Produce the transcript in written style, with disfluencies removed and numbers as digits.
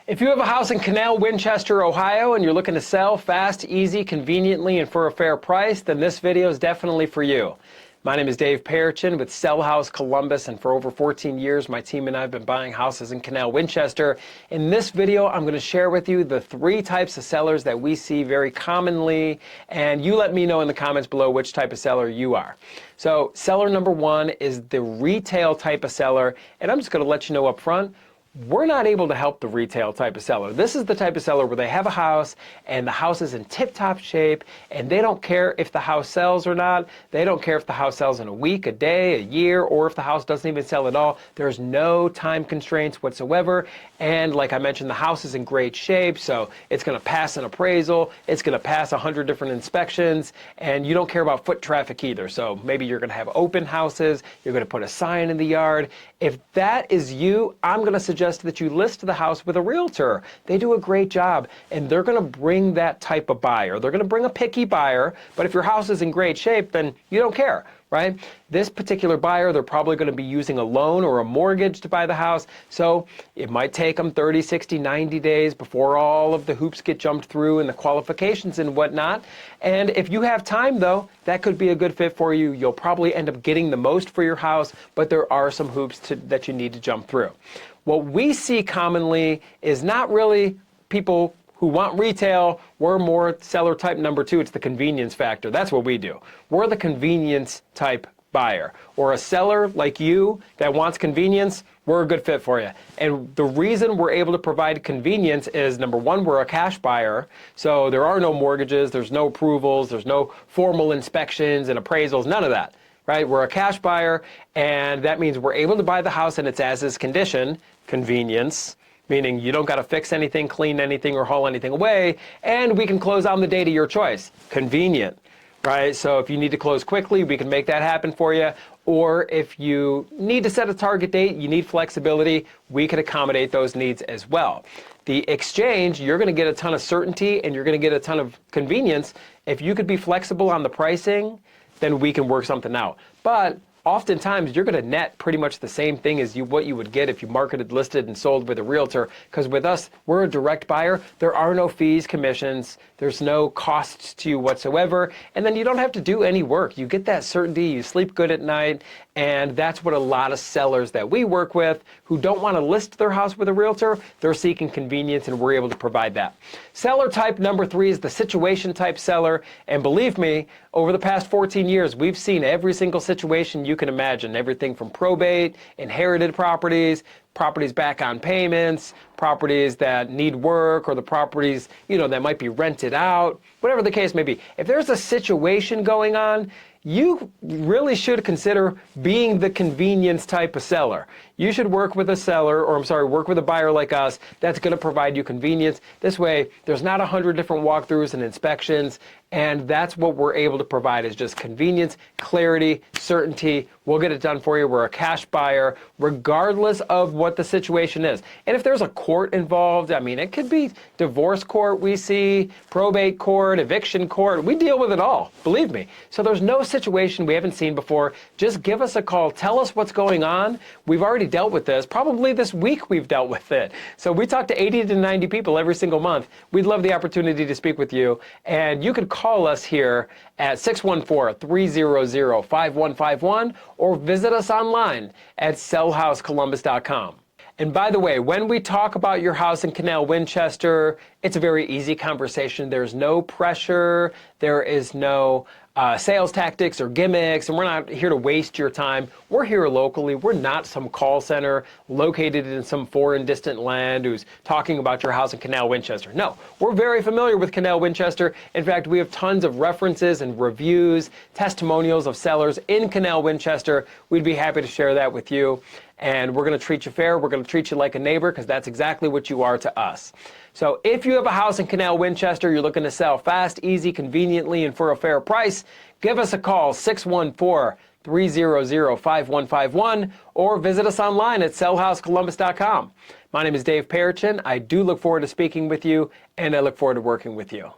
If you have a house in Canal Winchester, Ohio, and you're looking to sell fast, easy, conveniently, and for a fair price, then this video is definitely for you. My name is Dave Perichin with Sell House Columbus, and for over 14 years, my team and I have been buying houses in Canal Winchester. In this video, I'm going to share with you the 3 types of sellers that we see very commonly, and you let me know in the comments below which type of seller you are. So, seller number 1 is the retail type of seller, and I'm just going to let you know up front, we're not able to help the retail type of seller. This is the type of seller where they have a house and the house is in tip-top shape and they don't care if the house sells or not. They don't care if the house sells in a week, a day, a year, or if the house doesn't even sell at all. There's no time constraints whatsoever. And like I mentioned, the house is in great shape, so it's going to pass an appraisal. It's going to pass 100 different inspections, and you don't care about foot traffic either. So maybe you're going to have open houses. You're going to put a sign in the yard. If that is you, I'm going to suggest that you list the house with a realtor. They do a great job, and they're going to bring that type of buyer. They're going to bring a picky buyer, but if your house is in great shape, then you don't care, right? This particular buyer, they're probably going to be using a loan or a mortgage to buy the house, so it might take them 30, 60, 90 days before all of the hoops get jumped through and the qualifications and whatnot. And if you have time, though, that could be a good fit for you. You'll probably end up getting the most for your house, but there are some hoops that you need to jump through. What we see commonly is not really people who want retail. We're more seller type number 2. It's the convenience factor. That's what we do. We're the convenience type buyer. Or a seller like you that wants convenience, we're a good fit for you. And the reason we're able to provide convenience is, number 1, we're a cash buyer. So there are no mortgages, there's no approvals, there's no formal inspections and appraisals, none of that. Right? We're a cash buyer, and that means we're able to buy the house in its as-is condition, convenience, meaning you don't got to fix anything, clean anything, or haul anything away, and we can close on the date of your choice. Convenient, right? So if you need to close quickly, we can make that happen for you. Or if you need to set a target date, you need flexibility, we can accommodate those needs as well. The exchange, you're going to get a ton of certainty and you're going to get a ton of convenience. If you could be flexible on the pricing, then we can work something out. But oftentimes, you're going to net pretty much the same thing as what you would get if you marketed, listed, and sold with a realtor. Because with us, we're a direct buyer. There are no fees, commissions. There's no costs to you whatsoever. And then you don't have to do any work. You get that certainty. You sleep good at night. And that's what a lot of sellers that we work with who don't want to list their house with a realtor, they're seeking convenience, and we're able to provide that. Seller type number 3 is the situation type seller. And believe me, over the past 14 years, we've seen every single situation you can imagine. Everything from probate, inherited properties, properties back on payments, properties that need work, or the properties, that might be rented out, whatever the case may be. If there's a situation going on, you really should consider being the convenience type of seller. You should work with work with a buyer like us that's going to provide you convenience. This way, there's not 100 different walkthroughs and inspections, and that's what we're able to provide is just convenience, clarity, certainty. We'll get it done for you. We're a cash buyer, regardless of what the situation is. And if there's a court involved, it could be divorce court we see, probate court, eviction court. We deal with it all, believe me. So there's no situation we haven't seen before. Just give us a call. Tell us what's going on. We've already dealt with this. Probably this week we've dealt with it. So we talk to 80 to 90 people every single month. We'd love the opportunity to speak with you. And you could call us here at 614-300-5151 or visit us online at sellhousecolumbus.com. And by the way, when we talk about your house in Canal Winchester, it's a very easy conversation. There's no pressure. There is no sales tactics or gimmicks, and we're not here to waste your time. We're here locally. We're not some call center located in some foreign distant land who's talking about your house in Canal Winchester. No, we're very familiar with Canal Winchester. In fact, we have tons of references and reviews, testimonials of sellers in Canal Winchester. We'd be happy to share that with you. And we're going to treat you fair. We're going to treat you like a neighbor, because that's exactly what you are to us. So if you have a house in Canal Winchester, you're looking to sell fast, easy, conveniently, and for a fair price, give us a call, 614-300-5151, or visit us online at sellhousecolumbus.com. My name is Dave Perichin. I do look forward to speaking with you, and I look forward to working with you.